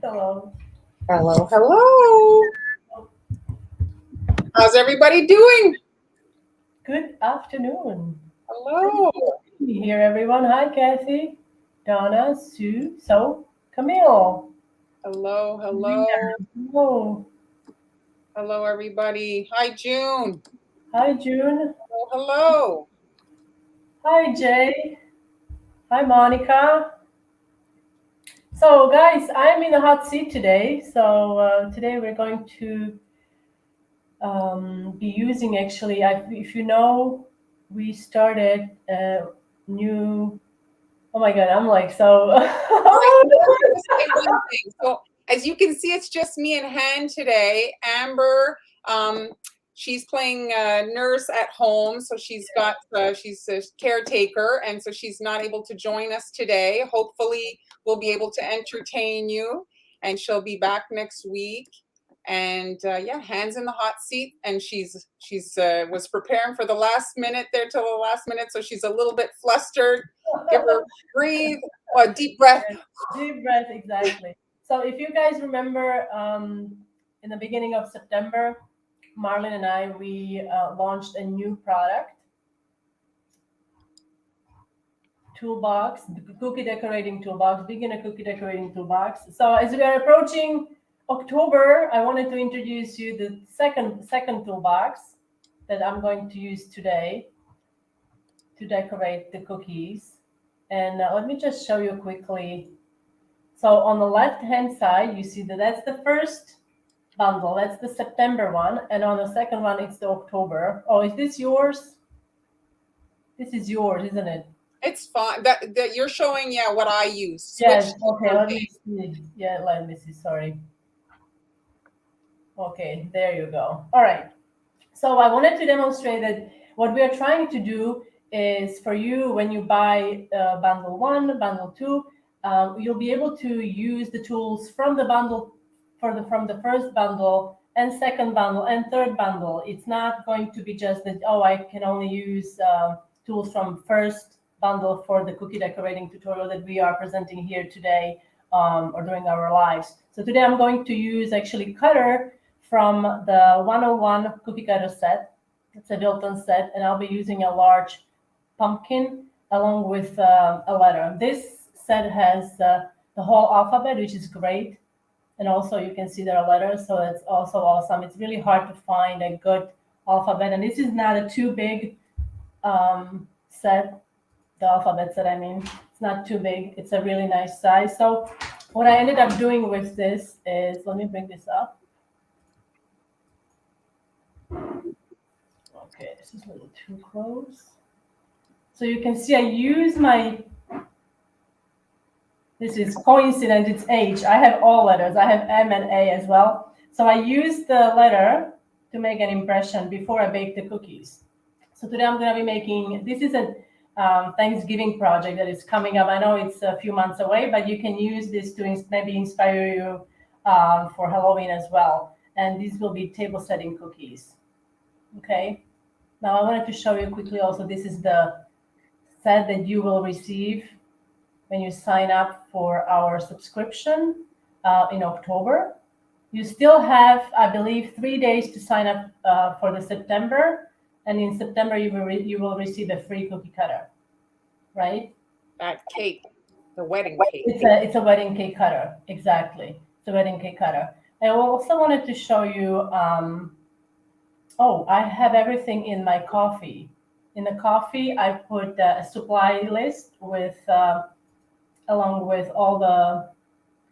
Hello. Hello, hello. How's everybody doing? Good afternoon. Hello. Good to be here, everyone. Hi, Kathy, Donna, Sue, so Camille. Hello, hello. Hello. Hello, everybody. Hi, June. Hi, June. Hello, hello. Hi, Jay. Hi, Monica. So, guys, I'm in the hot seat today. So, today we're going to be using actually, if you know, we started a new. Oh my God, I'm like so. All right, so let's just say one thing. So, as you can see, it's just me and Han today. Amber, she's playing nurse at home, so she's a caretaker, and so she's not able to join us today. Hopefully, we'll be able to entertain you, and she'll be back next week. And yeah, Han's in the hot seat, and she's was preparing for the last minute there till the last minute, so she's a little bit flustered. Give her breathe, a deep breath. Deep breath, exactly. So if you guys remember, in the beginning of September, Marlon and I, we launched a new product, toolbox, the cookie decorating toolbox, beginner cookie decorating toolbox. So as we are approaching October, I wanted to introduce you the second toolbox that I'm going to use today to decorate the cookies. And let me just show you quickly. So on the left-hand side, you see that that's the first bundle. That's the September one. And on the second one, it's the October. Oh, is this yours? This is yours, isn't it? It's fine. That you're showing, yeah, what I use. Yes. Okay. Let me see. Yeah. Let me see. Sorry. Okay. There you go. All right. So I wanted to demonstrate that what we are trying to do is for you when you buy bundle one, bundle two, you'll be able to use the tools from the bundle from the first bundle and second bundle and third bundle. It's not going to be just that, oh, I can only use tools from first bundle for the cookie decorating tutorial that we are presenting here today or during our lives. So today I'm going to use actually Cutter from the 101 cookie cutter set. It's a built-in set, and I'll be using a large pumpkin along with a letter. This set has the whole alphabet, which is great. And also you can see there are letters, so that's also awesome. It's really hard to find a good alphabet. And this is not a too big set, the alphabet set, I mean. It's not too big. It's a really nice size. So what I ended up doing with this is, let me bring this up. Okay, this is a little too close. So you can see I use this is coincidence, it's H. I have all letters. I have M and A as well. So I use the letter to make an impression before I bake the cookies. So today I'm going to be making, this is a Thanksgiving project that is coming up. I know it's a few months away, but you can use this to maybe inspire you for Halloween as well. And these will be table setting cookies. Okay. Now I wanted to show you quickly also, this is the set that you will receive when you sign up for our subscription in October. You still have, I believe, 3 days to sign up for the September. And in September, you will receive a free cookie cutter, right? That cake, the wedding cake. It's a wedding cake cutter, exactly. It's a wedding cake cutter. I also wanted to show you, oh, I have everything in my coffee. In the coffee, I put a supply list with, along with all the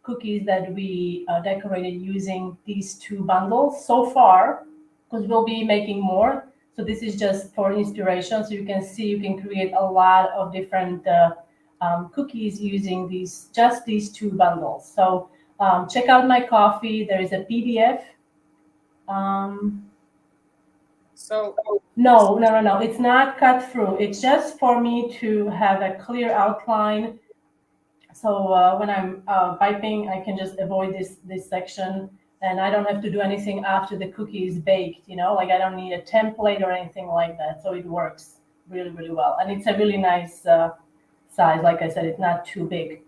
cookies that we decorated using these two bundles so far, because we'll be making more. So this is just for inspiration. So you can see you can create a lot of different cookies using just these two bundles. So check out my coffee. There is a PDF. So No. It's not cut through. It's just for me to have a clear outline. So when I'm piping, I can just avoid this section, and I don't have to do anything after the cookie is baked. Like I don't need a template or anything like that. So it works really, really well, and it's a really nice size. Like I said, it's not too big.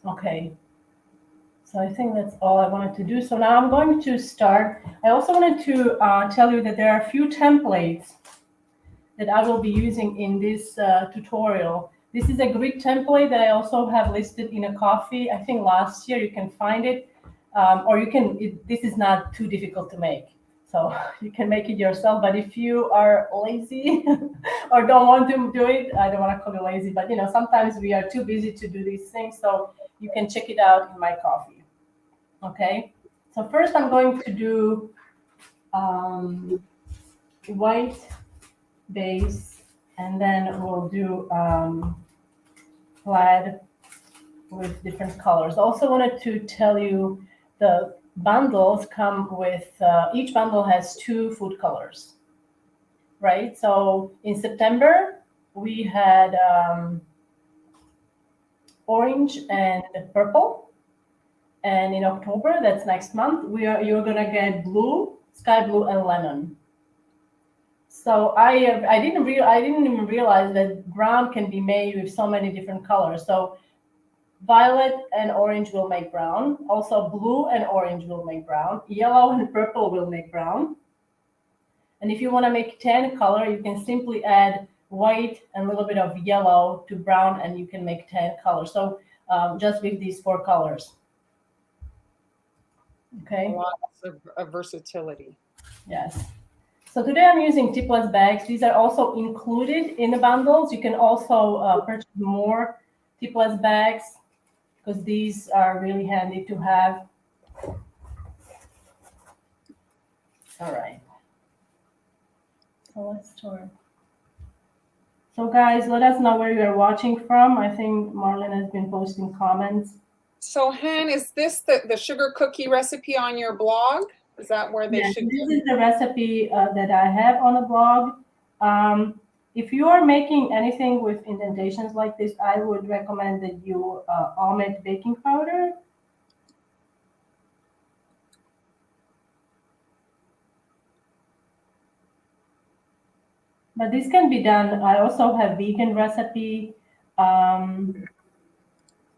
Okay. So I think that's all I wanted to do. So now I'm going to start. I also wanted to tell you that there are a few templates that I will be using in this tutorial. This is a grid template that I also have listed in a coffee. I think last year you can find it, or you can. This is not too difficult to make, so you can make it yourself. But if you are lazy or don't want to do it, I don't want to call you lazy, but sometimes we are too busy to do these things. So you can check it out in my coffee. Okay. So first I'm going to do white base, and then we'll do plaid with different colors. Also wanted to tell you the bundles come with, each bundle has 2 food colors, right? So in September, we had orange and purple. And in October, that's next month, you're gonna get blue, sky blue, and lemon. So I didn't even realize that brown can be made with so many different colors. So violet and orange will make brown. Also blue and orange will make brown. Yellow and purple will make brown. And if you want to make tan color, you can simply add white and a little bit of yellow to brown, and you can make tan color. So just with these 4 colors. Okay. Lots of versatility. Yes. So today I'm using tipless bags. These are also included in the bundles. You can also purchase more tipless bags because these are really handy to have. All right. So let's start. So guys, let us know where you are watching from. I think Marlon has been posting comments. So Han, is this the sugar cookie recipe on your blog? Is that where they should This is the recipe that I have on the blog. If you are making anything with indentations like this, I would recommend that you omit baking powder. But this can be done. I also have vegan recipe,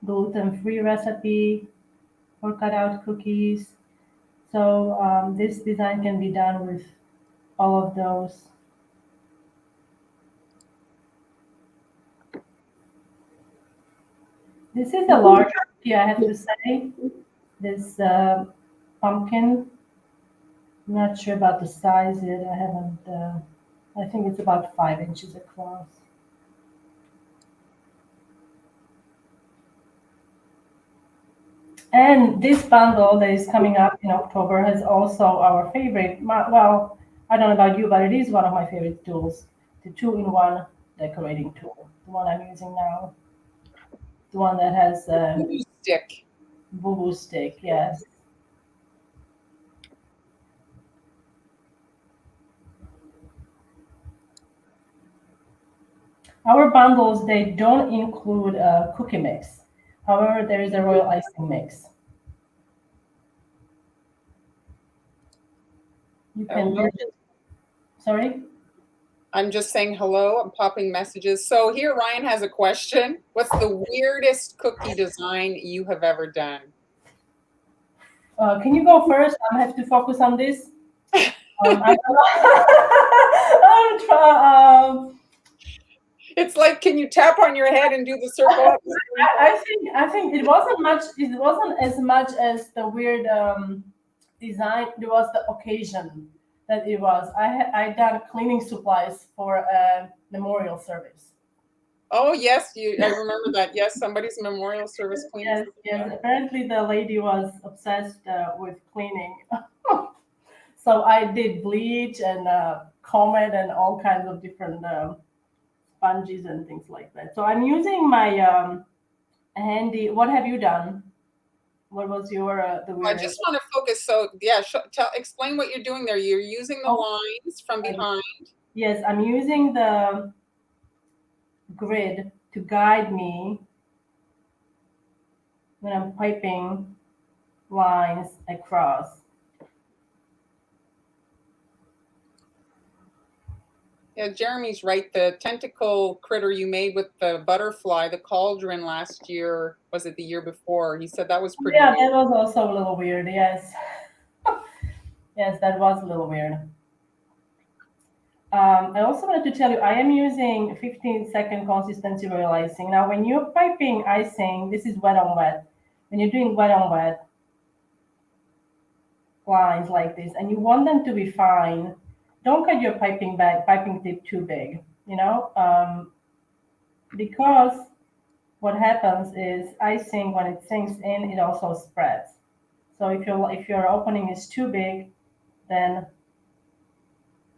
gluten-free recipe for cutout cookies. So this design can be done with all of those. This is a large cookie, I have to say. This pumpkin. I'm not sure about the size yet. I haven't. I think it's about 5 inches across. And this bundle that is coming up in October has also our favorite. Well, I don't know about you, but it is one of my favorite tools. The 2-in-1 decorating tool. The one I'm using now. The one that has stick. Boo-boo stick. Yes. Our bundles, they don't include a cookie mix. However, there is a royal icing mix. You can. Sorry? I'm just saying hello. I'm popping messages. So here Ryan has a question. What's the weirdest cookie design you have ever done? Can you go first? I have to focus on this. I'm It's like, can you tap on your head and do the circle? I think it wasn't much. It wasn't as much as the weird design. It was the occasion that it was. I done cleaning supplies for a memorial service. Oh yes, I remember that. Yes, somebody's memorial service cleaning. Yes. Apparently, the lady was obsessed with cleaning. So I did bleach and Comet and all kinds of different sponges and things like that. So I'm using my handy. What have you done? What was your the weirdest? I just want to focus. So yeah, explain what you're doing there. You're using the lines from behind. Yes, I'm using the grid to guide me when I'm piping lines across. Yeah, Jeremy's right. The tentacle critter you made with the butterfly, the cauldron last year, was it the year before? He said that was pretty Yeah, weird. that was also a little weird. Yes. Yes, that was a little weird. I also wanted to tell you, I am using 15-second consistency royal icing. Now, when you're piping icing, this is wet on wet. When you're doing wet on wet lines like this, and you want them to be fine, don't cut your piping tip too big, because what happens is icing, when it sinks in, it also spreads. So if your opening is too big, then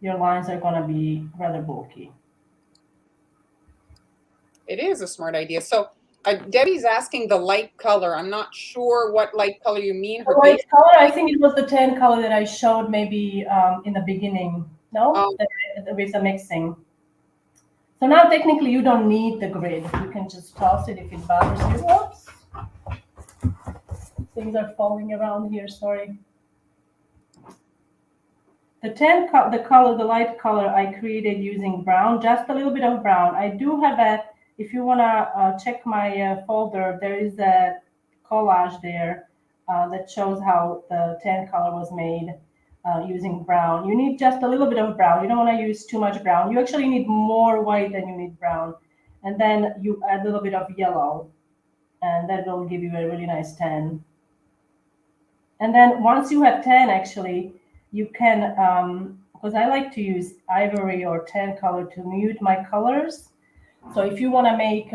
your lines are going to be rather bulky. It is a smart idea. So Debbie's asking the light color. I'm not sure what light color you mean. The light color, I think it was the tan color that I showed maybe in the beginning. No, with the mixing. So now technically you don't need the grid. You can just toss it if it bothers you. Oops. Things are falling around here, sorry. The light color I created using brown, just a little bit of brown. I do have if you want to check my folder, there is a collage there that shows how the tan color was made using brown. You need just a little bit of brown. You don't want to use too much brown. You actually need more white than you need brown. And then you add a little bit of yellow, and that will give you a really nice tan. And then once you have tan, actually, you can, because I like to use ivory or tan color to mute my colors. So if you want to make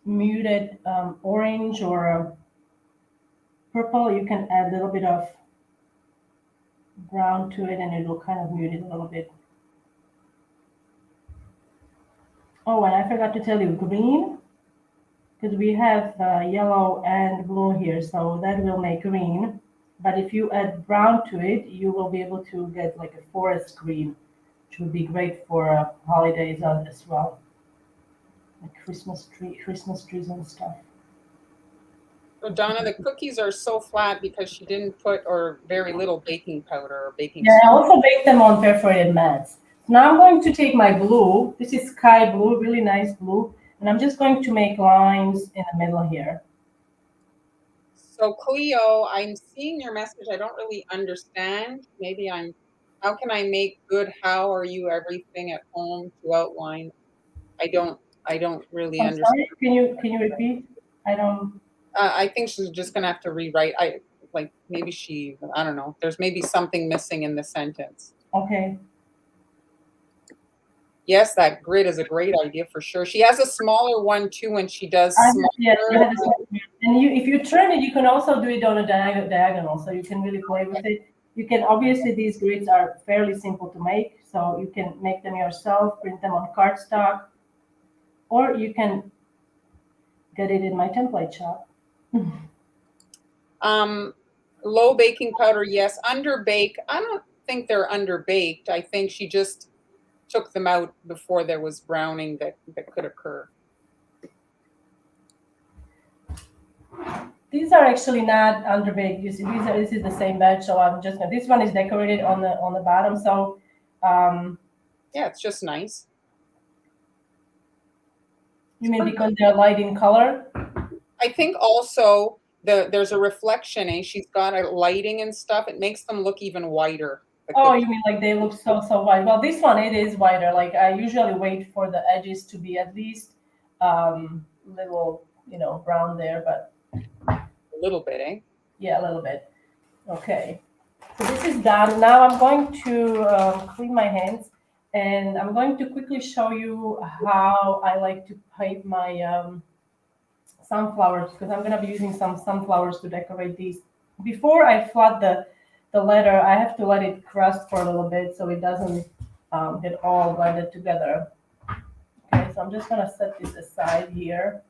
muted orange or purple, you can add a little bit of brown to it and it will kind of mute it a little bit. Oh, and I forgot to tell you green, because we have yellow and blue here, so that will make green. But if you add brown to it, you will be able to get like a forest green, which would be great for holidays as well, like Christmas trees and stuff. So Donna, the cookies are so flat because she didn't put or very little baking powder or baking soda. Yeah, I soda. also baked them on perforated mats. Now I'm going to take my blue. This is sky blue, really nice blue. And I'm just going to make lines in the middle here. So Cleo, I'm seeing your message. I don't really understand. How can I make good how are you everything at home to outline? I don't really understand. Sorry, can you repeat? I don't. I think she's just gonna have to rewrite. I don't know. There's maybe something missing in the sentence. Okay. Yes, that grid is a great idea for sure. She has a smaller one too when she does smaller. And if you turn it, you can also do it on a diagonal, so you can really play with it. You can, obviously these grids are fairly simple to make, so you can make them yourself, print them on cardstock, or you can get it in my template shop. Low baking powder, yes. Underbake, I don't think they're underbaked. I think she just took them out before there was browning that could occur. These are actually not underbaked. You see, this is the same batch, so I'm just this one is decorated on the bottom. So yeah, it's just nice. You mean because they're light in color? I think also there's a reflection, and she's got a lighting and stuff. It makes them look even whiter. Oh, you mean like they look so white? Well, this one, it is whiter. Like I usually wait for the edges to be at least little, brown there, but a little bit, eh? Yeah, a little bit. Okay, so this is done. Now I'm going to clean my hands, and I'm going to quickly show you how I like to pipe my sunflowers, because I'm going to be using some sunflowers to decorate these. Before I flood the letter, I have to let it crust for a little bit so it doesn't get all blended together. Okay, so I'm just going to set this aside here.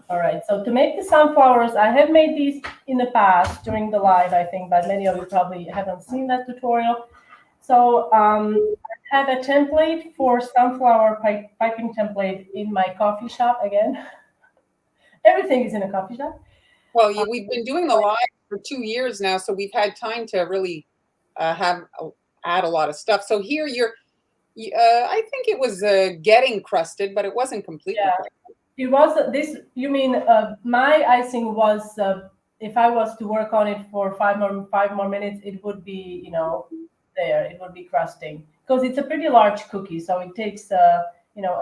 All right, so to make the sunflowers, I have made these in the past during the live, I think, but many of you probably haven't seen that tutorial. So I have a template for sunflower piping template in my coffee shop again. Everything is in a coffee shop. Well, we've been doing the live for 2 years now, so we've had time to really add a lot of stuff. So here I think it was getting crusted, but it wasn't completely crusted. It was this. You mean my icing was? If I was to work on it for five more minutes, it would be there. It would be crusting because it's a pretty large cookie, so it takes a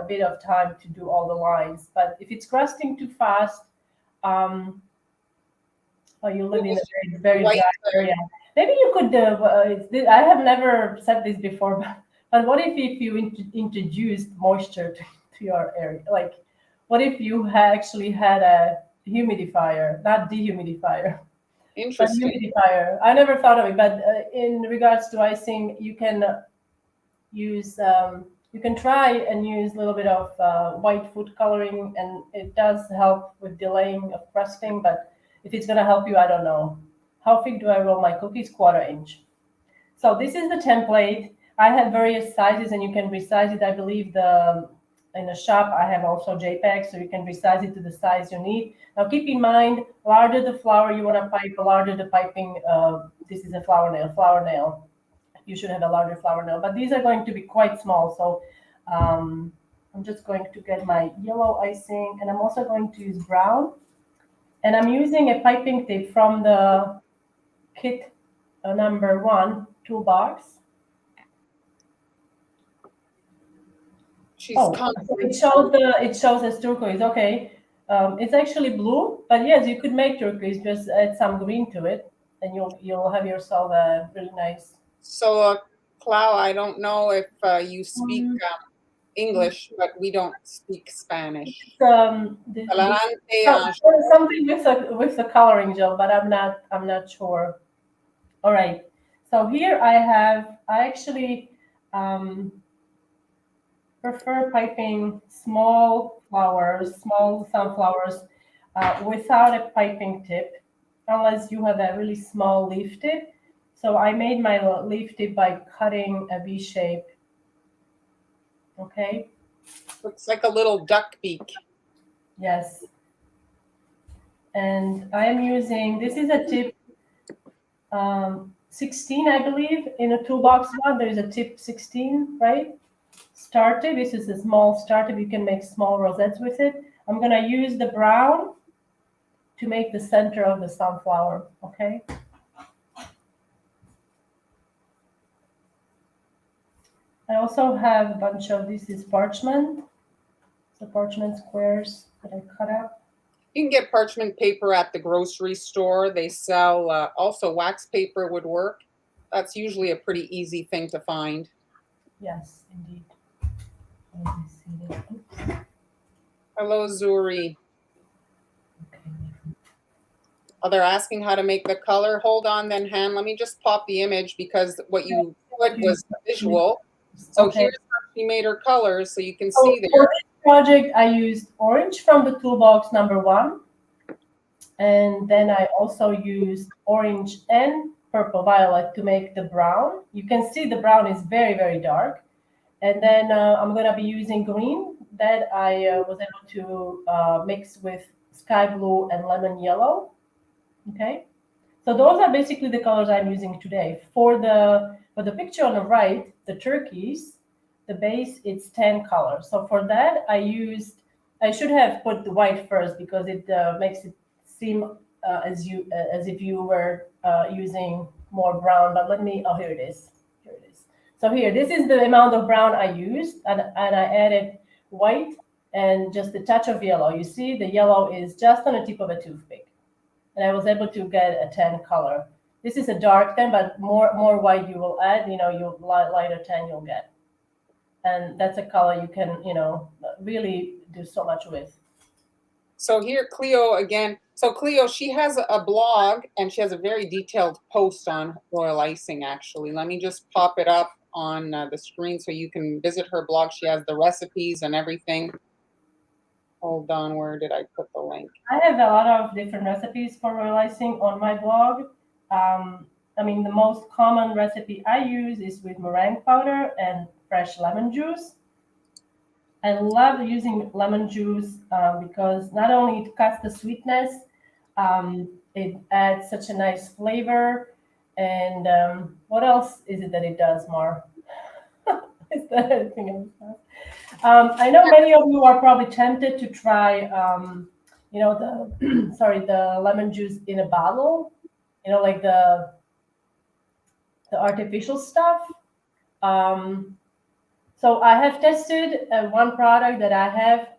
bit of time to do all the lines. But if it's crusting too fast, you live in a very dry area. Maybe you could. I have never said this before, but what if you introduced moisture to your area? Like, what if you actually had a humidifier, not dehumidifier, but humidifier? I never thought of it, but in regards to icing, you can use. You can try and use a little bit of white food coloring, and it does help with delaying of crusting. But if it's going to help you, I don't know. How thick do I roll my cookies? 1/4 inch. So this is the template. I have various sizes, and you can resize it. I believe in the shop I have also JPEG, so you can resize it to the size you need. Now keep in mind, larger the flower you want to pipe, larger the piping. This is a flower nail. You should have a larger flower nail, but these are going to be quite small. So I'm just going to get my yellow icing, and I'm also going to use brown. And I'm using a piping tip from the kit number 1 toolbox. So it shows as turquoise. Okay, it's actually blue, but yes, you could make turquoise. Just add some green to it, and you'll have yourself a really nice. So, Clau, I don't know if you speak English, but we don't speak Spanish. Something with the coloring gel, but I'm not sure. All right. So here I actually prefer piping small sunflowers without a piping tip, unless you have a really small leaf tip. So I made my leaf tip by cutting a V shape. Okay. Looks like a little duck beak. Yes. And I am using, this is a tip 16, I believe. In a toolbox one, there is a tip 16, right? Star tip. This is a small star tip. You can make small rosettes with it. I'm going to use the brown to make the center of the sunflower, okay? I also have a bunch of, this is parchment. The parchment squares that I cut up. You can get parchment paper at the grocery store. They sell also wax paper would work. That's usually a pretty easy thing to find. Yes, indeed. Let me see this. Oops. Hello, Zuri. Okay. Oh, they're asking how to make the color. Hold on then, Han. Let me just pop the image because what you put was visual. So here's how she made her colors, so you can see there. For this project, I used orange from the toolbox number 1. And then I also used orange and purple violet to make the brown. You can see the brown is very, very dark. And then I'm going to be using green that I was able to mix with sky blue and lemon yellow. Okay. So those are basically the colors I'm using today. For the picture on the right, the turquoise, the base, it's 10 colors. So for that, I should have put the white first because it makes it seem as if you were using more brown. But here it is. So here, this is the amount of brown I used, and I added white and just a touch of yellow. You see, the yellow is just on the tip of a toothpick. And I was able to get a 10 color. This is a dark 10, but more white you will add, you lighter 10 you'll get. And that's a color you can, really do so much with. So here, Cleo again. So Cleo, she has a blog, and she has a very detailed post on royal icing, actually. Let me just pop it up on the screen so you can visit her blog. She has the recipes and everything. Hold on, where did I put the link? I have a lot of different recipes for royal icing on my blog. The most common recipe I use is with meringue powder and fresh lemon juice. I love using lemon juice because not only it cuts the sweetness, it adds such a nice flavor. And what else is it that it does, Mar? Is there anything else? I know many of you are probably tempted to try, the the lemon juice in a bottle. Like the artificial stuff. Um, so I have tested one product that I have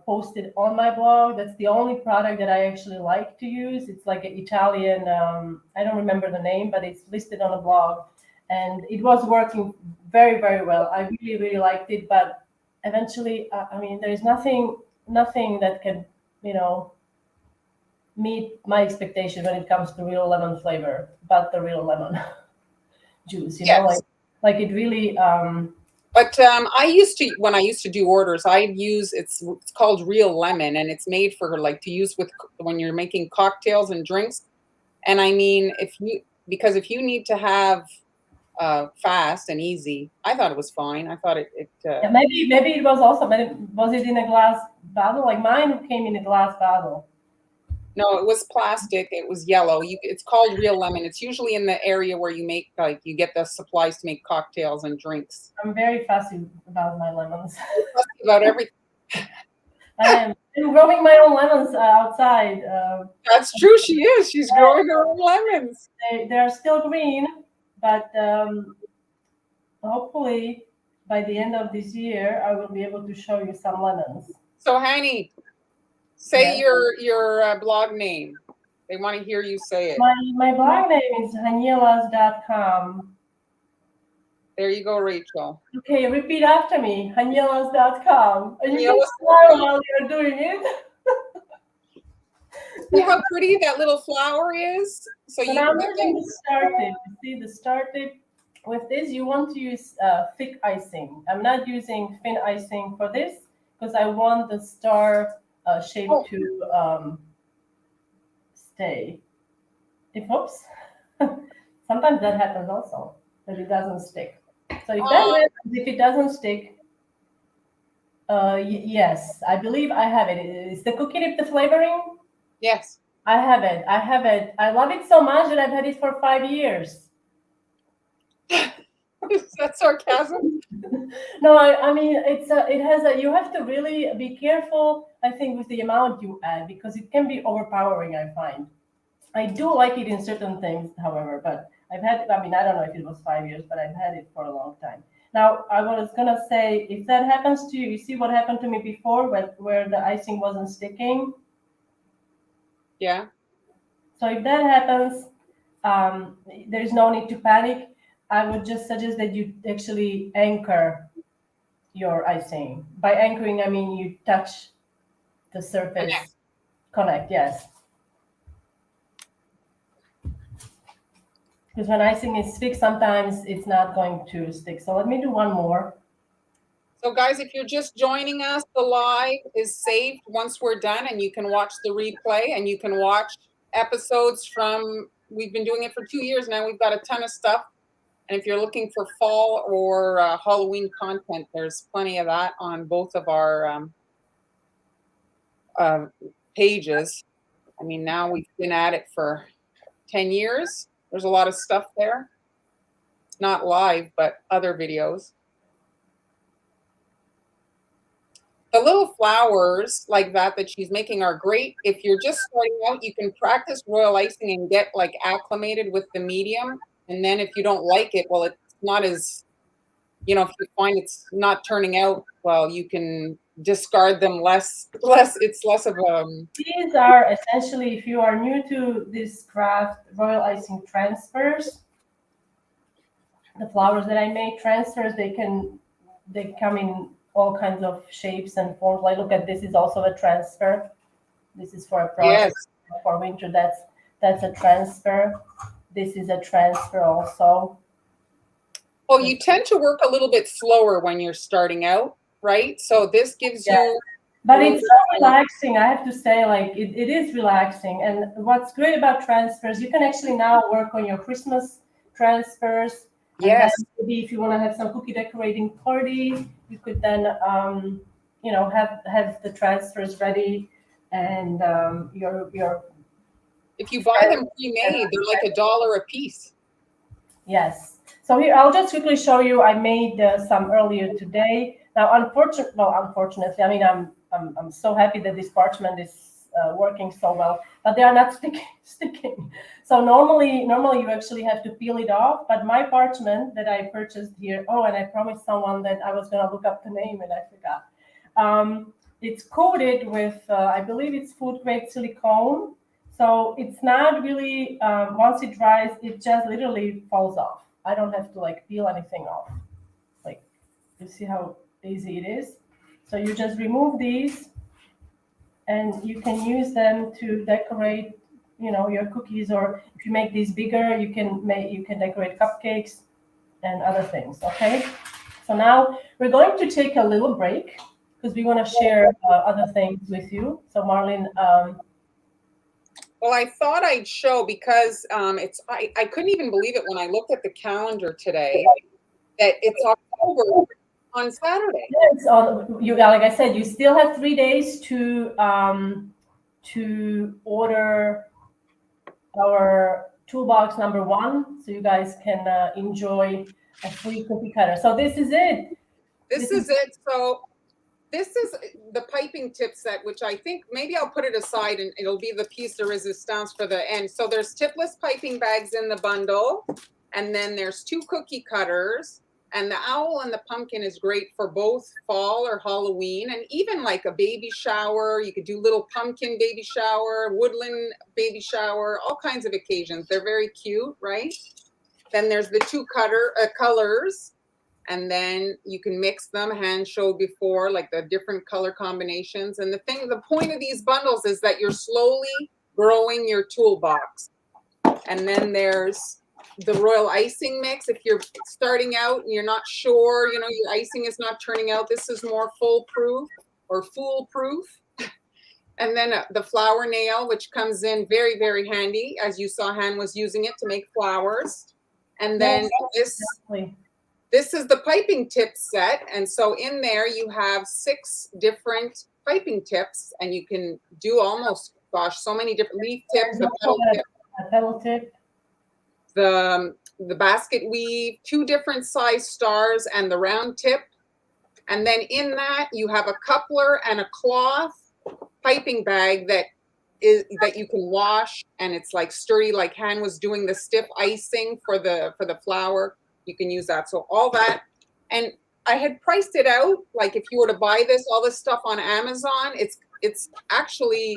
posted on my blog. That's the only product that I actually like to use. It's like an Italian, I don't remember the name, but it's listed on the blog. And it was working very, very well. I really, really liked it. But eventually, there's nothing that can, meet my expectation when it comes to real lemon flavor, but the real lemon juice, Yes. like it really, But when I used to do orders, I'd use it's called Real Lemon, and it's made for like to use with when you're making cocktails and drinks. And I mean, if you need to have fast and easy, I thought it was fine. I thought yeah, maybe it was also, but was it in a glass bottle? Like mine came in a glass bottle. No, it was plastic. It was yellow. It's called Real Lemon. It's usually in the area where you make you get the supplies to make cocktails and drinks. I'm very fussy about my lemons. Fussy about everything. I am. I'm growing my own lemons outside. That's true. She is. She's growing her own lemons. They're still green, but hopefully by the end of this year, I will be able to show you some lemons. So, Hani, say Yes. your blog name. They want to hear you say it. My blog name is hanielas.com. There you go, Rachel. Okay, repeat after me, hanielas.com. And you can Hanielas.com. smile while you're doing it. See how pretty that little flower is? So So now I'm using the star tip. You see the star tip? With this, you want to use thick icing. I'm not using thin icing for this because I want the star shape to stay. Oops. Sometimes that happens also, that it doesn't stick. So if it doesn't stick, yes, I believe I have it. Is the cookie dip the flavoring? Yes. I have it. I love it so much that I've had it for 5 years. Is that sarcasm? No, I mean you have to really be careful, I think, with the amount you add because it can be overpowering, I find. I do like it in certain things, however, but I don't know if it was 5 years, but I've had it for a long time. Now, I was gonna say, if that happens to you, you see what happened to me before where the icing wasn't sticking? Yeah. So if that happens, there's no need to panic. I would just suggest that you actually anchor your icing. By anchoring, I mean you touch the surface. Connect, yes. Because when icing is thick, sometimes it's not going to stick. So let me do one more. So guys, if you're just joining us, the live is saved once we're done, and you can watch the replay, and you can watch episodes we've been doing it for 2 years now. We've got a ton of stuff. And if you're looking for fall or Halloween content, there's plenty of that on both of our pages. I mean, now we've been at it for 10 years. There's a lot of stuff there. Not live, but other videos. The little flowers like that she's making are great. If you're just starting out, you can practice royal icing and get like acclimated with the medium. And then if you don't like it, well, it's not as, if you find it's not turning out well, you can discard them less. It's less of a. These are essentially, if you are new to this craft, royal icing transfers. The flowers that I make transfers, they come in all kinds of shapes and forms. Like look at this is also a transfer. This is for a project for winter. That's a transfer. This is a transfer also. Well, you tend to work a little bit slower when you're starting out, right? So this gives you. But it's so relaxing, I have to say, like it is relaxing. And what's great about transfers, you can actually now work on your Christmas transfers. Yes. Maybe if you want to have some cookie decorating party, you could then, have the transfers ready, and your If you buy them pre-made, they're like $1 a piece. Yes. So here, I'll just quickly show you. I made some earlier today. Now, unfortunately, I mean, I'm so happy that this parchment is working so well, but they are not sticking. So normally you actually have to peel it off. But my parchment that I purchased here. Oh, and I promised someone that I was gonna look up the name, and I forgot. It's coated with, I believe it's food grade silicone. So it's not really, once it dries, it just literally falls off. I don't have to like peel anything off. Like, you see how easy it is? So you just remove these and you can use them to decorate, your cookies, or if you make these bigger, you can decorate cupcakes and other things, okay? So now we're going to take a little break because we want to share other things with you. So Marlene, well, I thought I'd show because I couldn't even believe it when I looked at the calendar today that it's October on Saturday. Yes, like I said, you still have 3 days to order our toolbox number 1, so you guys can enjoy a free cookie cutter. So this is it. This is it. So this is the piping tip set, which I think maybe I'll put it aside and it'll be the piece de resistance for the end. So there's tipless piping bags in the bundle, and then there's 2 cookie cutters, and the owl and the pumpkin is great for both fall or Halloween, and even like a baby shower. You could do little pumpkin baby shower, woodland baby shower, all kinds of occasions. They're very cute, right? Then there's the 2 colors. And then you can mix them, hand showed before, like the different color combinations. And the point of these bundles is that you're slowly growing your toolbox. And then there's the royal icing mix. If you're starting out and you're not sure, your icing is not turning out, this is more foolproof. And then the flower nail, which comes in very, very handy, as you saw Han was using it to make flowers. And then This is the piping tip set. And so in there you have 6 different piping tips, and you can do almost, so many different leaf tips, the petal tip, the basket weave, 2 different size stars, and the round tip. And then in that you have a coupler and a cloth piping bag that you can wash, and it's like sturdy, like Han was doing the stiff icing for the flower. You can use that. So all that, and I had priced it out, like if you were to buy all this stuff on Amazon, it's actually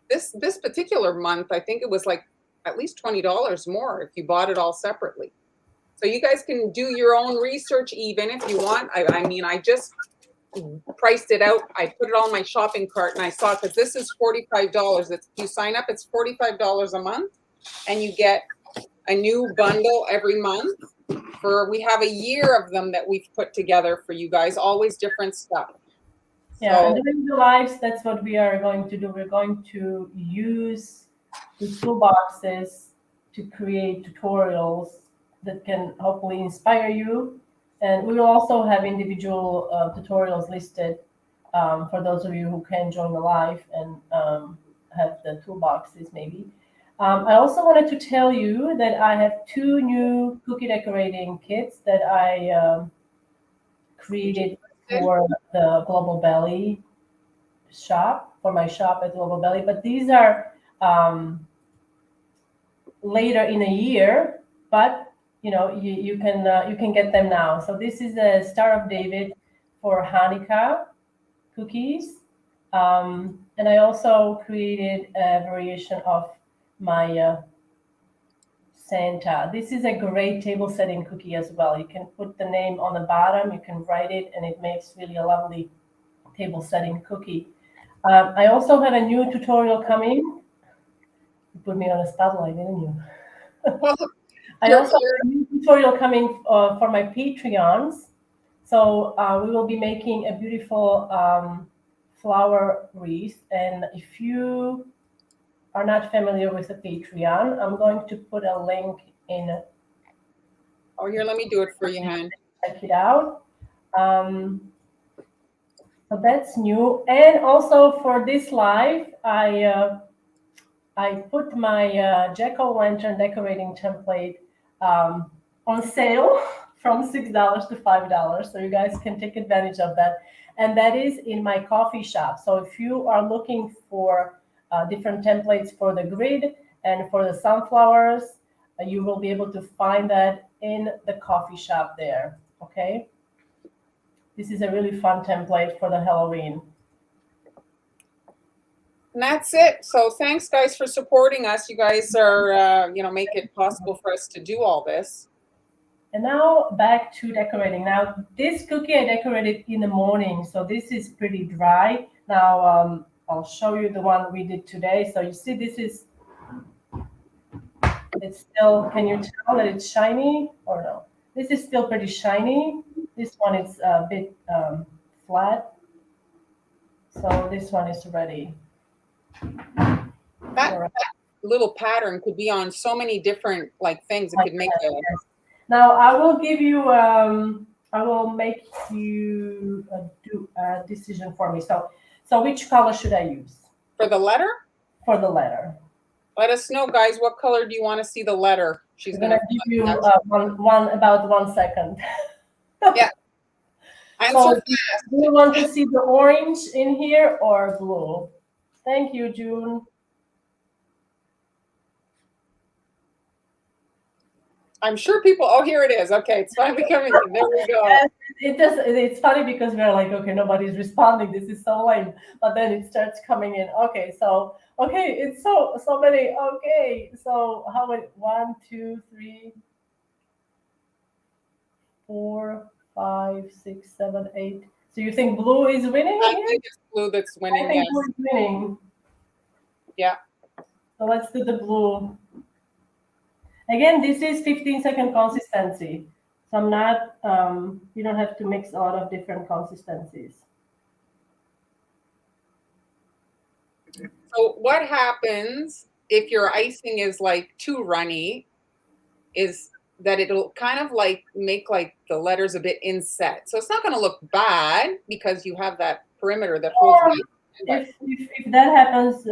this particular month, I think it was like at least $20 more if you bought it all separately. So you guys can do your own research even if you want. I mean, I just priced it out. I put it on my shopping cart and I saw, because this is $45. If you sign up, it's $45 a month, and you get a new bundle every month. We have a year of them that we've put together for you guys, always different stuff. Yeah, so, and during the lives, that's what we are going to do. We're going to use the toolboxes to create tutorials that can hopefully inspire you. And we will also have individual tutorials listed for those of you who can join the live and have the toolboxes maybe. I also wanted to tell you that I have 2 new cookie decorating kits that I created for the Global Belly shop, for my shop at Global Belly. But these are later in a year, but you can get them now. So this is a Star of David for Hanukkah cookies, and I also created a variation of my Santa. This is a great table setting cookie as well. You can put the name on the bottom, you can write it, and it makes really a lovely table setting cookie. I also have a new tutorial coming. You put me on a spotlight, didn't you? I also have a new tutorial coming for my Patreons. So we will be making a beautiful flower wreath. And if you are not familiar with the Patreon, I'm going to put a link in. Oh, here, let me do it for you, Han. Check it out. So that's new. And also for this live, I I put my jack-o'-lantern decorating template on sale from $6 to $5, so you guys can take advantage of that. And that is in my coffee shop. So if you are looking for different templates for the grid and for the sunflowers, you will be able to find that in the coffee shop there. Okay. This is a really fun template for the Halloween. And that's it. So thanks, guys, for supporting us. You guys are, make it possible for us to do all this. And now back to decorating. Now this cookie I decorated in the morning, so this is pretty dry. Now I'll show you the one we did today. So you see this is, it's still, can you tell that it's shiny or no? This is still pretty shiny. This one is a bit flat. So this one is ready. That little pattern could be on so many different things. It could make a... Now I will give you, I will make you do a decision for me. So which color should I use? For the letter? For the letter. Let us know, guys. What color do you want to see the letter? She's going to give you about 1 second. Yeah. So, do you want to see the orange in here or blue? Thank you, June. I'm sure people, oh, here it is. Okay, it's finally coming in. There we go. Yes, it's funny because we're like, okay, nobody's responding. This is so lame. But then it starts coming in. Okay, so, okay, it's so many. Okay, so how many? 1, 2, 3, 4, 5, 6, 7, 8. So you think blue is winning? I think it's blue that's winning. I think blue is winning. Yeah. So let's do the blue. Again, this is 15-second consistency. So I'm not, you don't have to mix a lot of different consistencies. So what happens if your icing is too runny is that it'll kind of make the letters a bit inset. So it's not going to look bad because you have that perimeter that holds it. If that happens,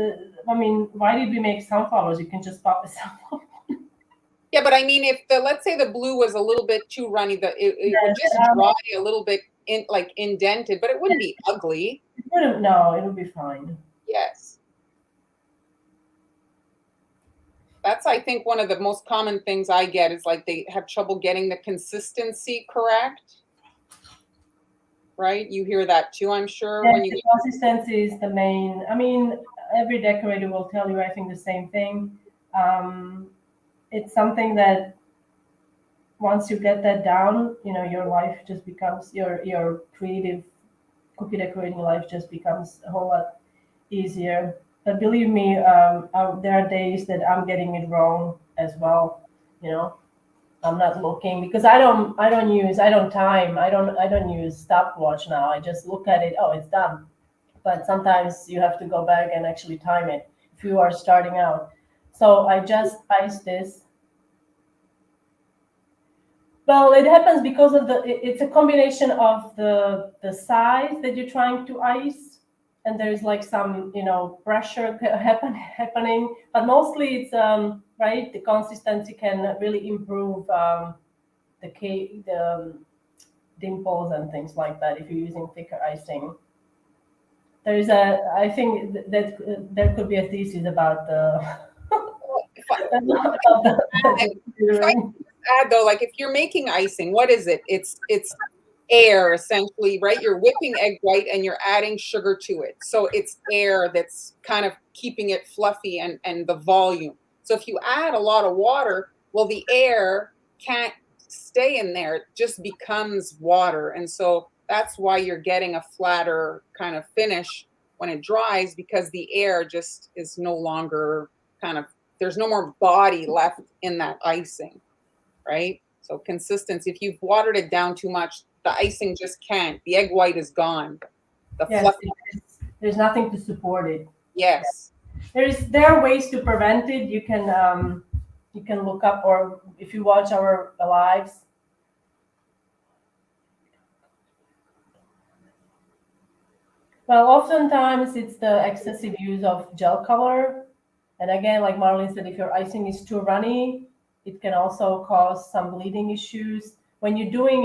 I mean, why did we make sunflowers? You can just pop a sunflower. Yeah, but I mean, if let's say the blue was a little bit too runny, it would just dry a little bit indented, but it wouldn't be ugly. It wouldn't. No, it would be fine. Yes. That's, I think, one of the most common things I get is they have trouble getting the consistency correct. Right? You hear that too, I'm sure. Yes, the consistency is the main. I mean, every decorator will tell you, I think, the same thing. It's something that once you get that down, your life just becomes, your creative cookie decorating life just becomes a whole lot easier. But believe me, there are days that I'm getting it wrong as well. I'm not looking because I don't use stopwatch now. I just look at it. Oh, it's done. But sometimes you have to go back and actually time it if you are starting out. So I just iced this. Well, it happens because of it's a combination of the size that you're trying to ice, and there's some pressure happening, but mostly it's right, the consistency can really improve the dimples and things like that if you're using thicker icing. I think that there could be a thesis about the add though, if you're making icing, what is it? It's air essentially, right? You're whipping egg white and you're adding sugar to it. So it's air that's kind of keeping it fluffy and the volume. So if you add a lot of water, well, the air can't stay in there. It just becomes water. And so that's why you're getting a flatter kind of finish when it dries, because the air just is no longer there's no more body left in that icing. Right? So consistency, if you've watered it down too much, the icing just can't. The egg white is gone. There's nothing to support it. Yes. There are ways to prevent it. You can look up, or if you watch our lives. Well, oftentimes it's the excessive use of gel color. And again, like Marlene said, if your icing is too runny, it can also cause some bleeding issues. When you're doing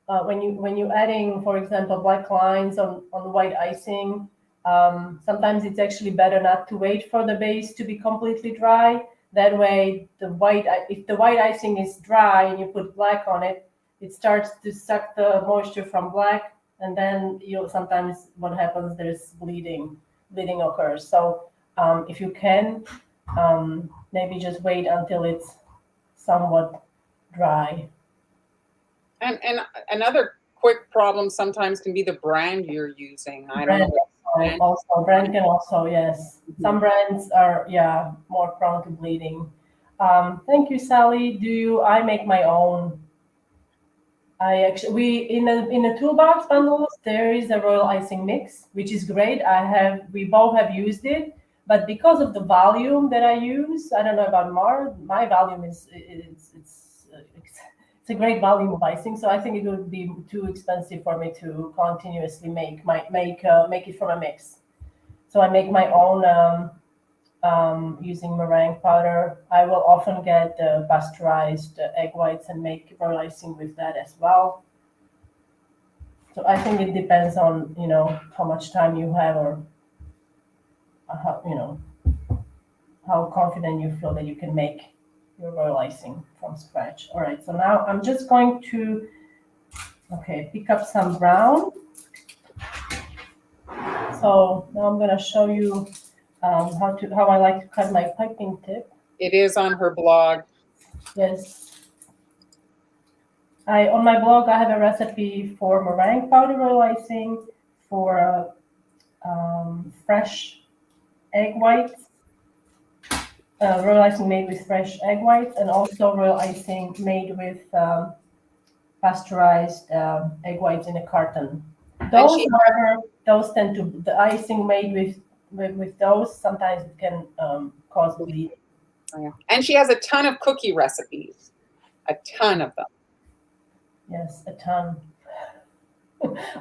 when you're adding, for example, black lines on white icing, sometimes it's actually better not to wait for the base to be completely dry. That way, if the white icing is dry and you put black on it, it starts to suck the moisture from black, and then sometimes what happens, there's bleeding occurs. So if you can, maybe just wait until it's somewhat dry. And another quick problem sometimes can be the brand you're using. I don't know. Brand can also, yes. Some brands are, more prone to bleeding. Thank you, Sally. I make my own. In the toolbox bundles, there is a royal icing mix, which is great. We both have used it, but because of the volume that I use, I don't know about my volume it's a great volume of icing, so I think it would be too expensive for me to continuously make it from a mix. So I make my own using meringue powder. I will often get pasteurized egg whites and make royal icing with that as well. So I think it depends on how much time you have, or how confident you feel that you can make your royal icing from scratch. All right, so now I'm just going to pick up some brown. So now I'm going to show you how I like to cut my piping tip. It is on her blog. Yes. On my blog, I have a recipe for meringue powder royal icing, for fresh egg whites, royal icing made with fresh egg whites, and also royal icing made with pasteurized egg whites in a carton. Those tend to, the icing made with those, sometimes it can cause bleeding. Oh, yeah. And she has a ton of cookie recipes, a ton of them. Yes, a ton.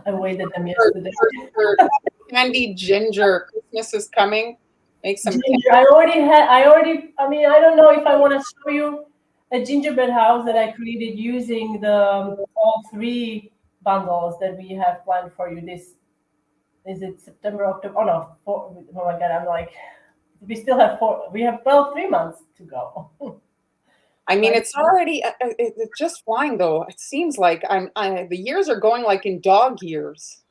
I waited them yesterday. Candy ginger. Christmas is coming. Make some ginger. I mean, I don't know if I want to show you a gingerbread house that I created using all three bundles that we have planned for you. Is it September, October? Oh no, oh my God, I'm like, we still have 3 months to go. I mean, it's already, it's just flying though. It seems like the years are going like in dog years.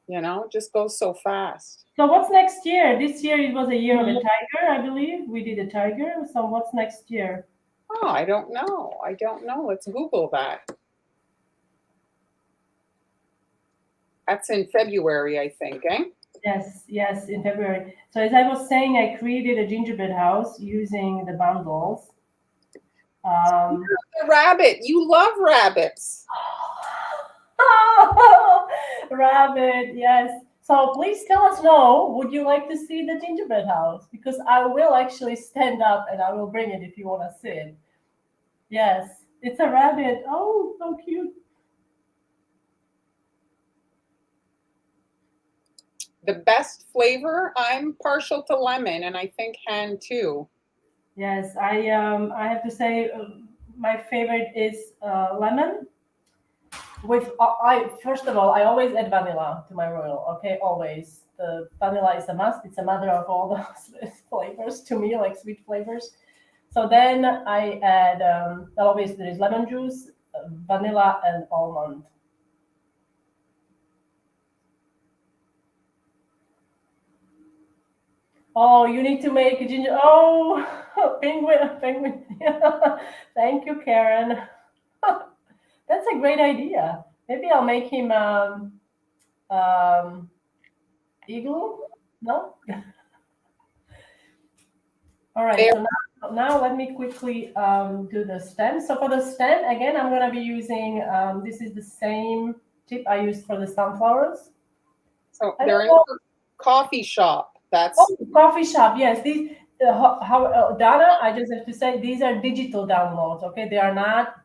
It just goes so fast. So what's next year? This year it was a year of a tiger, I believe. We did a tiger. So what's next year? Oh, I don't know. Let's Google that. That's in February, I think, eh? Yes, in February. So as I was saying, I created a gingerbread house using the bundles. The rabbit. You love rabbits. Rabbit, yes. So please tell us would you like to see the gingerbread house? Because I will actually stand up and I will bring it if you want to see it. Yes, it's a rabbit. Oh, so cute. The best flavor, I'm partial to lemon, and I think Han too. Yes, I have to say my favorite is lemon. First of all, I always add vanilla to my royal. Okay, always. The vanilla is a must. It's a mother of all those flavors to me, like sweet flavors. So then I add always there is lemon juice, vanilla, and almond. Oh, you need to make a ginger. Oh, penguin. Thank you, Karen. That's a great idea. Maybe I'll make him igloo. No. All right. So now let me quickly do the stem. So for the stem, again, I'm going to be using. This is the same tip I used for the sunflowers. So they're in a coffee shop. Coffee shop. Yes, these. Donna, I just have to say these are digital downloads. Okay, they are not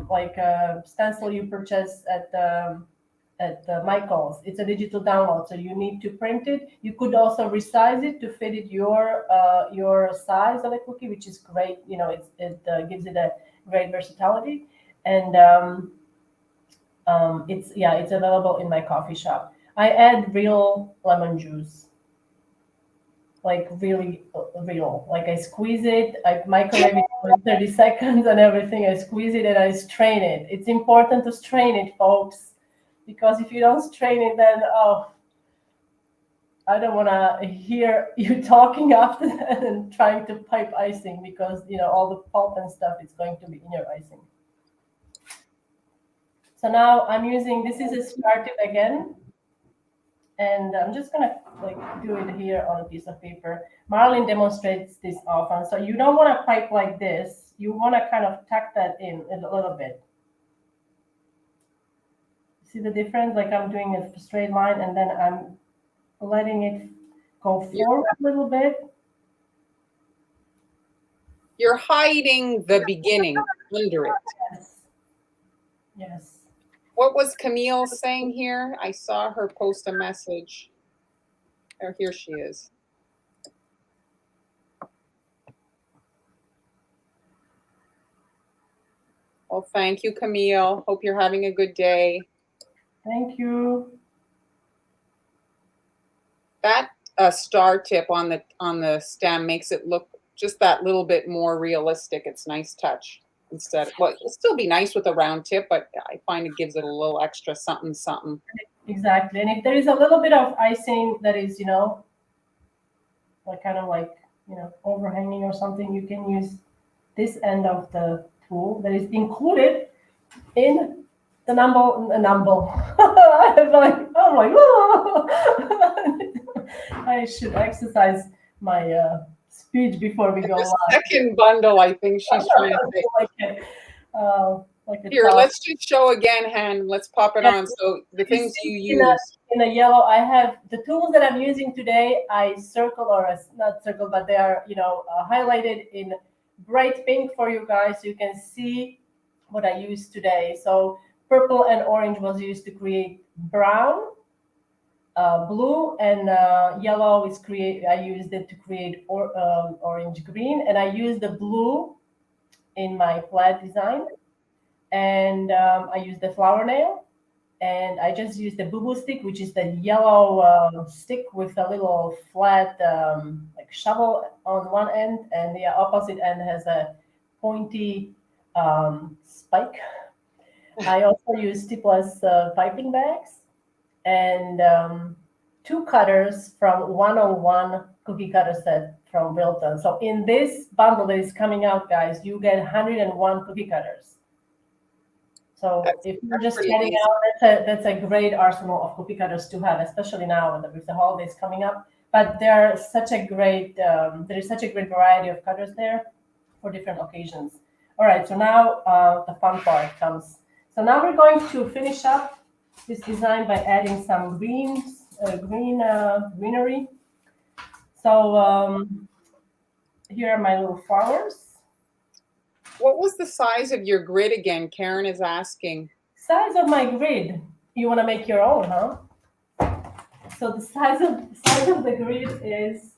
like a stencil you purchase at at Michael's. It's a digital download, so you need to print it. You could also resize it to fit it your size of a cookie, which is great. You know, it gives it a great versatility, and it's available in my coffee shop. I add real lemon juice, like really real. Like I squeeze it, I microwave it for 30 seconds and everything. I squeeze it and I strain it. It's important to strain it, folks, because if you don't strain it, then I don't want to hear you talking after that and trying to pipe icing, because all the pulp and stuff is going to be in your icing. So now I'm using, this is a star tip again, and I'm just gonna do it here on a piece of paper. Marlene demonstrates this often. So you don't want to pipe like this. You want to kind of tuck that in a little bit. See the difference? Like I'm doing a straight line and then I'm letting it go forward a little bit. You're hiding the beginning under it. Yes. Yes. What was Camille saying here? I saw her post a message. Oh, here she is. Well, thank you, Camille. Hope you're having a good day. Thank you. That star tip on the stem makes it look just that little bit more realistic. It's a nice touch. Well, it'll still be nice with a round tip, but I find it gives it a little extra something. Exactly. And if there is a little bit of icing that is, overhanging or something, you can use this end of the tool that is included in the number. I'm like, oh my God. I should exercise my speech before we go live. Second bundle, I think she's trying to say. Here, let's just show again, Han. Let's pop it on. So the things you use. In a yellow, I have the tools that I'm using today. I circle, or not circle, but they are, highlighted in bright pink for you guys. So you can see what I used today. So purple and orange was used to create brown. Blue and yellow is I used it to create orange green, and I used the blue in my plaid design, and I used the flower nail, and I just used the boo-boo stick, which is the yellow stick with a little flat like shovel on one end, and the opposite end has a pointy spike. I also used tipless piping bags, and 2 cutters from 101 cookie cutter set from Wilton. So in this bundle that is coming out, guys, you get 101 cookie cutters. So if you're just starting out, that's a great arsenal of cookie cutters to have, especially now with the holidays coming up. But there is such a great variety of cutters there for different occasions. All right, so now the fun part comes. So now we're going to finish up this design by adding some greenery. So here are my little flowers. What was the size of your grid again? Karen is asking. Size of my grid. You want to make your own, huh? So the size of the grid is.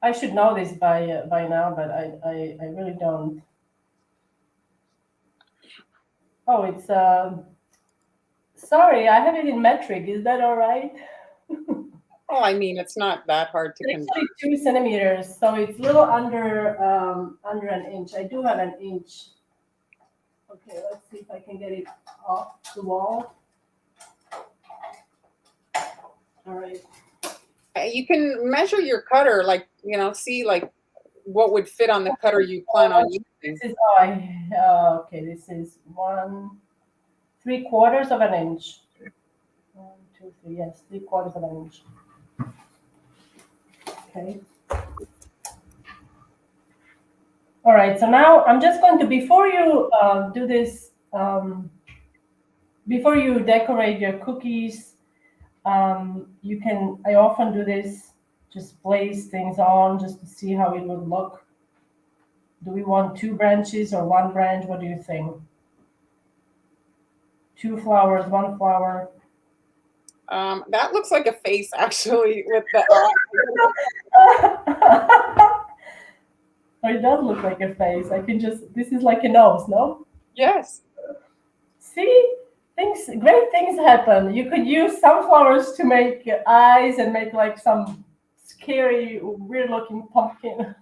I should know this by now, but I really don't. Oh, it's sorry, I have it in metric. Is that all right? Oh, I mean, it's not that hard to convert. It's actually 2 centimeters, so it's a little under an inch. I do have an inch. Okay, let's see if I can get it off the wall. All right. You can measure your cutter, like, see like what would fit on the cutter you plan on using. This is okay. This is 3/4 of an inch. 1, 2, 3. Yes, 3/4 of an inch. Okay. All right. So now I'm just going to, before you do this, before you decorate your cookies, you can. I often do this. Just place things on just to see how it would look Do we want 2 branches or 1 branch? What do you think? 2 flowers, 1 flower. That looks like a face actually with the Oh, it does look like a face. I can just, this is like a nose, no? yes. See, great things happen. You could use sunflowers to make eyes and make like some scary, weird looking pumpkin.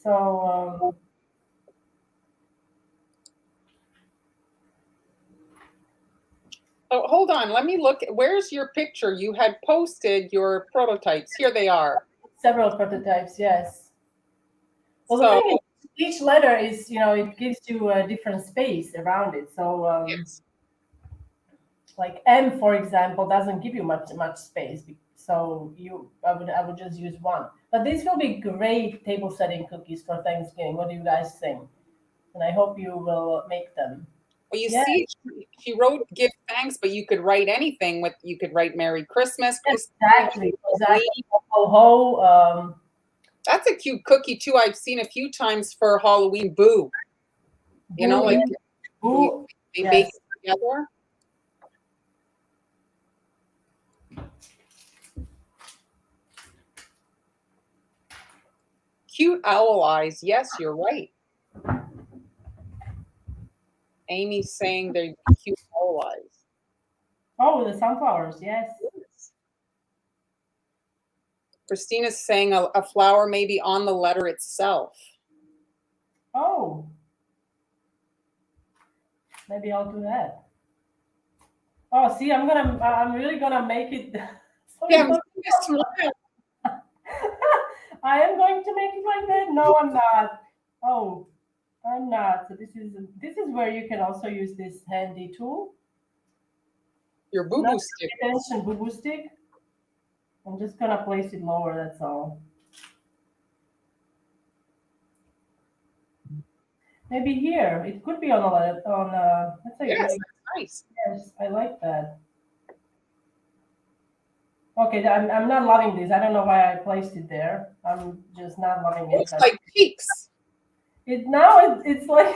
So, Oh, hold on. Let me look. Where's your picture? You had posted your prototypes. Here they are. several prototypes, yes. Well, the So, thing is, each letter is, it gives you a different space around it. So, yes. like M, for example, doesn't give you much space. So I would just use 1. But these will be great table setting cookies for Thanksgiving. What do you guys think? And I hope you will make them. Well, you Yeah. see, she wrote "Give thanks," but you could write anything. You could write "Merry Christmas." Exactly. Ho ho. That's a cute cookie too. I've seen a few times for Halloween. Boo. You know, like Boo. they Yes. bake it together. Cute owl eyes. Yes, you're right. Amy's saying they're cute owl eyes. Oh, the sunflowers. Yes. Christina's saying a flower may be on the letter itself. Oh. Maybe I'll do that. Oh, see, I'm really gonna make it. So Yeah, I'm seeing a smile. I am going to make it like that. No, I'm not. Oh, I'm not. So this is where you can also use this handy tool. Your boo-boo stick. Attention, boo-boo stick. I'm just gonna place it lower. That's all. Maybe here. It could be on a. That's a Yes, really, that's nice. yes, I like that. Okay, I'm not loving this. I don't know why I placed it there. I'm just not loving it. Looks like cheeks. It's like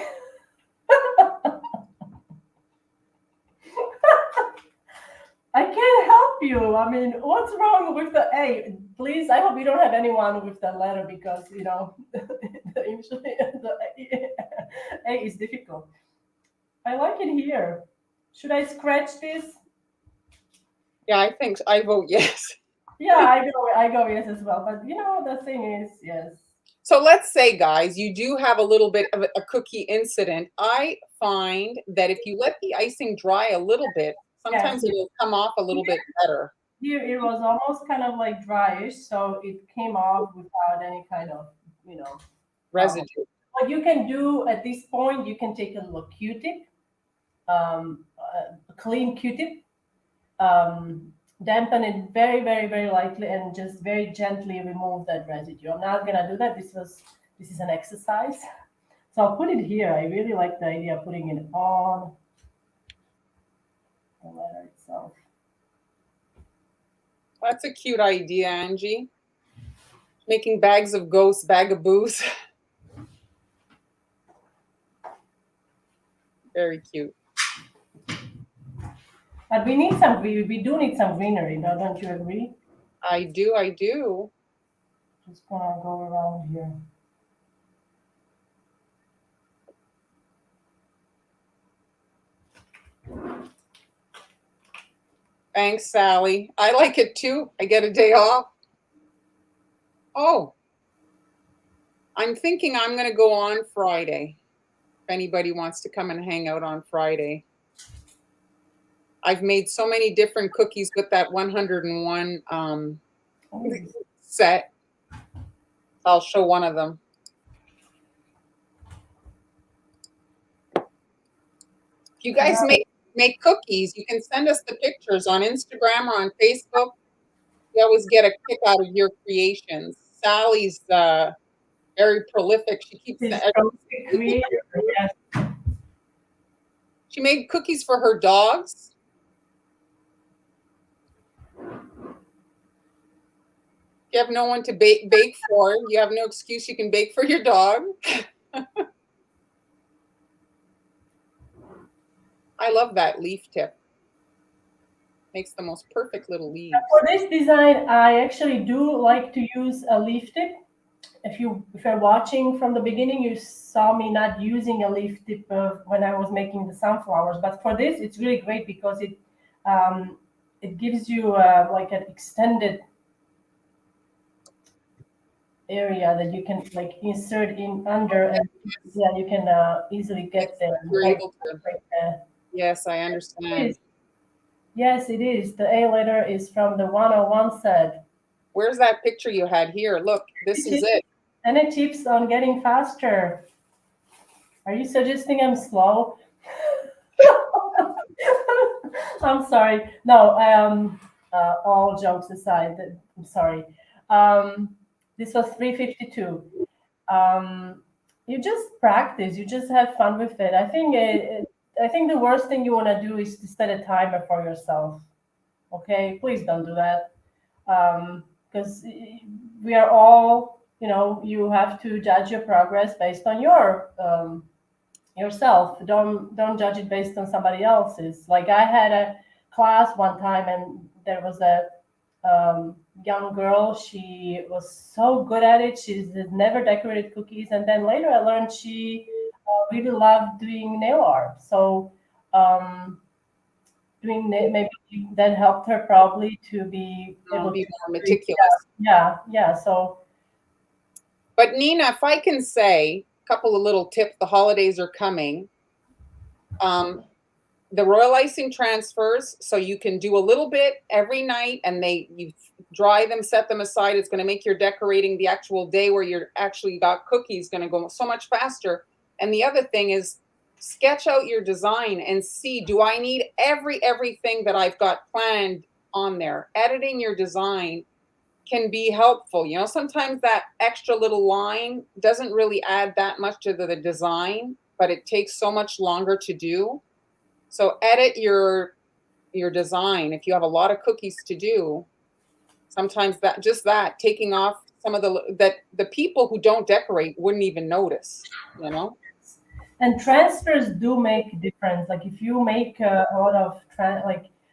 I can't help you. I mean, what's wrong with the A? Please, I hope you don't have anyone with that letter because usually the A is difficult. I like it here. Should I scratch this? Yeah, I think so. I vote yes. Yeah, I go yes as well. But the thing is, yes. So let's say, guys, you do have a little bit of a cookie incident. I find that if you let the icing dry a little bit, sometimes Yes. it will come off a little bit better. Here it was almost kind of like dryish, so it came off without any kind of, Residue. What you can do at this point, you can take a little Q-tip, a clean Q-tip, dampen it very, very, very lightly, and just very gently remove that residue. I'm not gonna do that. This is an exercise, so I'll put it here. I really like the idea of putting it on the letter itself. That's a cute idea, Angie. Making bags of ghosts, bagaboos. Very cute. But we do need some greenery, don't you agree? I do. Just gonna go around here. Thanks, Sally. I like it too. I get a day off. Oh, I'm thinking I'm going to go on Friday. If anybody wants to come and hang out on Friday. I've made so many different cookies with that 101 set. I'll show one of them. If you guys make cookies, you can send us the pictures on Instagram or on Facebook. We always get a kick out of your creations. Sally's very prolific. She keeps She made cookies for her dogs. If You have no one to bake for. You have no excuse. You can bake for your dog. I love that leaf tip. Makes the most perfect little leaves. For this design, I actually do like to use a leaf tip. If you're watching from the beginning, you saw me not using a leaf tip when I was making the sunflowers. But for this, it's really great because it gives you like an extended area that you can like insert in under, and yeah, you can easily get there. You're able to. Yes, I understand. Yes, it is. The A letter is from the 101 set. Where's that picture you had here? Look, this is it. And it keeps on getting faster. Are you suggesting I'm slow? I'm sorry. No, all jokes aside, I'm sorry. This was 352. You just practice. You just have fun with it. I think the worst thing you want to do is to set a timer for yourself. Okay, please don't do that. Because we are all, you have to judge your progress based on yourself. Don't judge it based on somebody else's. Like I had a class one time, and there was a young girl. She was so good at it. She had never decorated cookies, and then later I learned she really loved doing nail art. So maybe that helped her probably to be able to be more meticulous. Yeah. So, but Nina, if I can say a couple of little tips, the holidays are coming. The royal icing transfers, so you can do a little bit every night, and you dry them, set them aside. It's going to make your decorating the actual day where you're actually got cookies going to go so much faster. And the other thing is, sketch out your design and see, do I need everything that I've got planned on there? Editing your design can be helpful. Sometimes that extra little line doesn't really add that much to the design, but it takes so much longer to do. So edit your design. If you have a lot of cookies to do, sometimes that taking off some of the people who don't decorate wouldn't even notice, And transfers do make a difference. Like if you make a lot of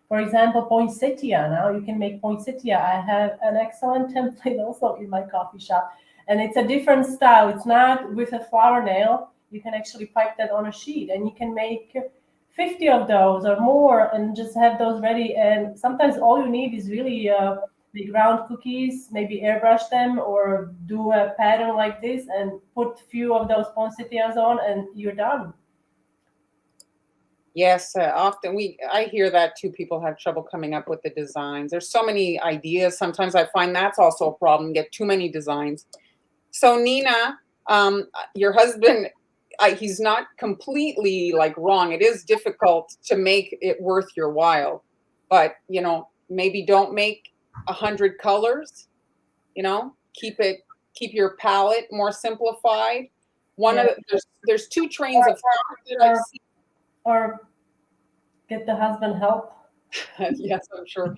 for example, poinsettia. Now you can make poinsettia. I have an excellent template also in my coffee shop, and it's a different style. It's not with a flower nail. You can actually pipe that on a sheet, and you can make 50 of those or more and just have those ready. And sometimes all you need is really make round cookies, maybe airbrush them or do a pattern like this and put a few of those poinsettias on, and you're done. Yes, often I hear that too. People have trouble coming up with the designs. There's so many ideas. Sometimes I find that's also a problem, get too many designs. So Nina, your husband, he's not completely wrong. It is difficult to make it worth your while, but maybe don't make 100 colors. Keep your palette more simplified. There's two trains of thought that I've seen. Or get the husband help. Yes, I'm sure.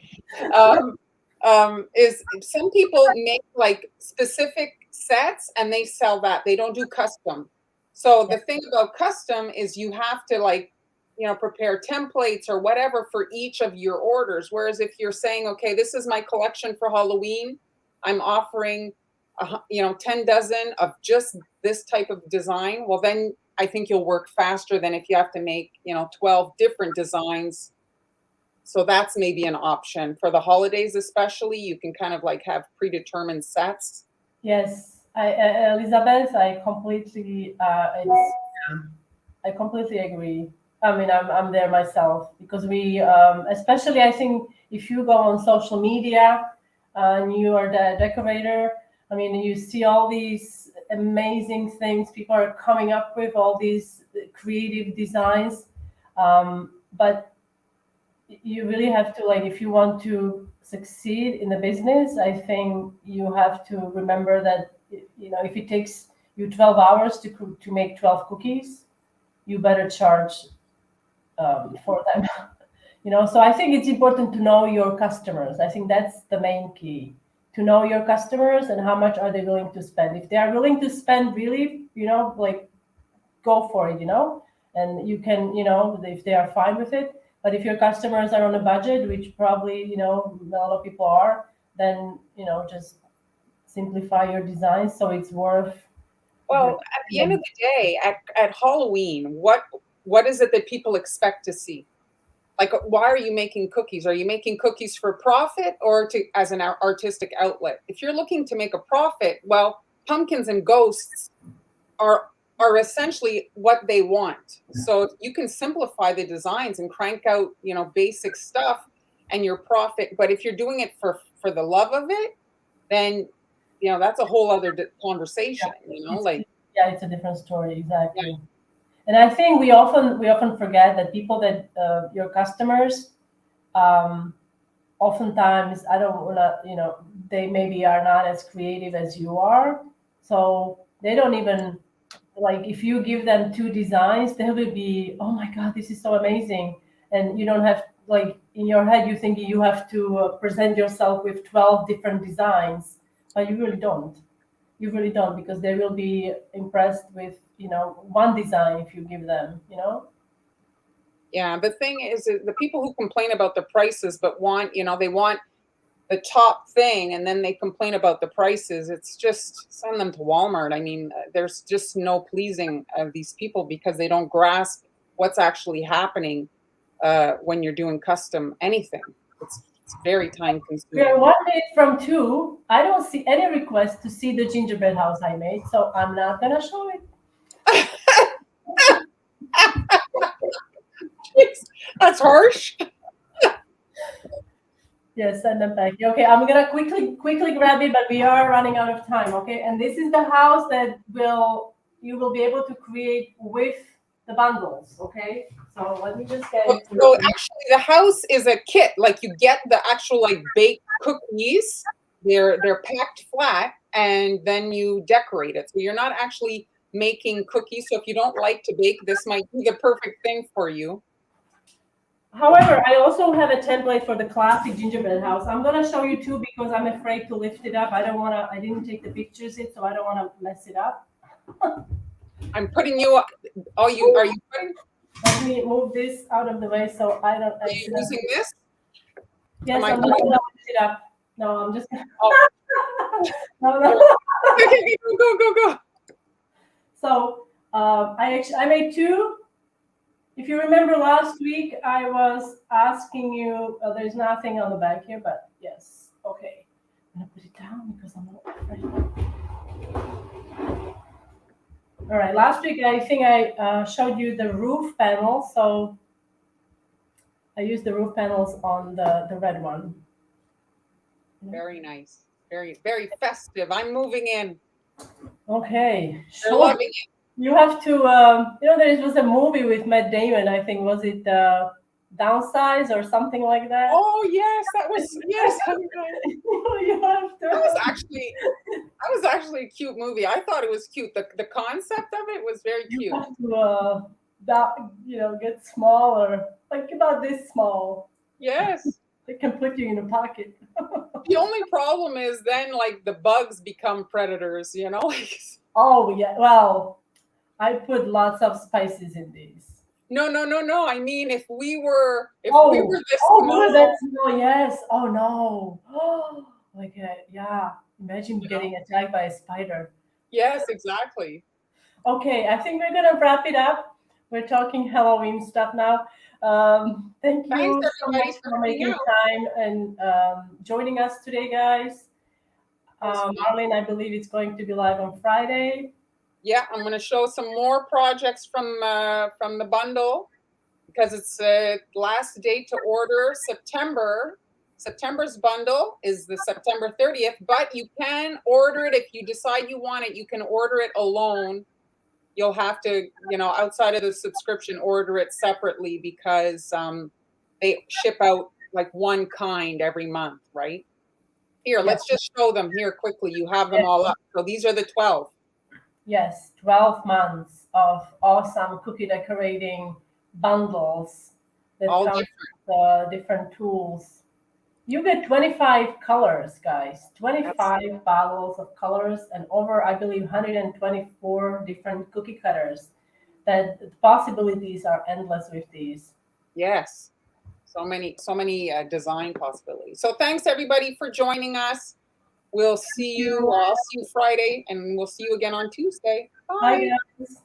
Is some people make specific sets and they sell that. They don't do custom. So the thing about custom is you have to prepare templates or whatever for each of your orders. Whereas if you're saying, okay, this is my collection for Halloween, I'm offering 10 dozen of just this type of design. Well, then I think you'll work faster than if you have to make 12 different designs. So that's maybe an option for the holidays, especially. You can kind of have predetermined sets. Yes, Elizabeth, I completely agree. I mean, I'm there myself because we, especially I think if you go on social media and you are the decorator, I mean, you see all these amazing things people are coming up with, all these creative designs. But you really have to, if you want to succeed in the business, I think you have to remember that, if it takes you 12 hours to make 12 cookies, you better charge for them. So I think it's important to know your customers. I think that's the main key, to know your customers and how much are they willing to spend. If they are willing to spend, really, like, go for it, and you can, if they are fine with it. But if your customers are on a budget, which probably, a lot of people are, then, just simplify your design so it's worth. Well, at the end of the day, at Halloween, what is it that people expect to see? Like, why are you making cookies? Are you making cookies for profit or as an artistic outlet? If you're looking to make a profit, well, pumpkins and ghosts are essentially what they want. So you can simplify the designs and crank out, basic stuff and your profit. But if you're doing it for the love of it, then that's a whole other conversation. It's a different story, exactly. Yeah. And I think we often forget that people that your customers, oftentimes, I don't want to, they maybe are not as creative as you are, so they don't even, like, if you give them 2 designs, they will be, oh my God, this is so amazing, and you don't have, like, in your head you think you have to present yourself with 12 different designs, but you really don't. You really don't, because they will be impressed with, one design if you give them, Yeah, the thing is, the people who complain about the prices but want, they want the top thing and then they complain about the prices. It's just send them to Walmart. I mean, there's just no pleasing of these people because they don't grasp what's actually happening when you're doing custom anything. It's very time consuming. We are 1 minute from 2. I don't see any request to see the gingerbread house I made, so I'm not gonna show it. That's harsh. Yes, send them back. Okay, I'm gonna quickly grab it, but we are running out of time. Okay, and this is the house that you will be able to create with the bundles. Okay, so let me just get it. So actually, the house is a kit. Like, you get the actual, like, baked cookies. They're packed flat, and then you decorate it. So you're not actually making cookies. So if you don't like to bake, this might be the perfect thing for you. However, I also have a template for the classic gingerbread house. I'm gonna show you 2 because I'm afraid to lift it up. I didn't take the pictures yet, so I don't wanna mess it up. I'm putting you up. Are you putting? Let me move this out of the way so I don't. Are you using this? Yes, I'm not gonna lift it up. No, I'm just. Oh. No. Okay, go. So I made 2. If you remember last week, I was asking you. There's nothing on the back here, but yes. Okay, I'm gonna put it down because I'm not afraid. All right. Last week, I think I showed you the roof panel. So I used the roof panels on the red one. Very nice. Very, very festive. I'm moving in. Okay. They're loving it. You have to, there was a movie with Matt Damon. I think, was it Downsize or something like that? Oh yes, that was yes. You have to. That was actually a cute movie. I thought it was cute. The concept of it was very cute. You have to, get smaller, like about this small. Yes. It can put you in a pocket. The only problem is then, like, the bugs become predators. Oh yeah. Well, I put lots of spices in these. No. I mean, if we were this small. That's no. Yes. Oh no. Oh, yeah. Imagine getting attacked by a spider. Yes, exactly. Okay, I think we're gonna wrap it up. We're talking Halloween stuff now. Thank you so much for making time and joining us today, guys. Marlene, I believe it's going to be live on Friday. Yeah, I'm going to show some more projects from the bundle because it's last date to order. September's bundle is the September 30th, but you can order it if you decide you want it. You can order it alone. You'll have to, outside of the subscription, order it separately because they ship out like one kind every month, right? Here, let's just show them here quickly. You have them all up. So these are the 12. Yes, 12 months of awesome cookie decorating bundles that all come with different tools. You get 25 colors, guys. 25 bottles of colors and over, I believe, 124 different cookie cutters. That the possibilities are endless with these. Yes. So many design possibilities. So thanks everybody for joining us. We'll see you. I'll see you Friday, and we'll see you again on Tuesday. Bye, Bye. guys.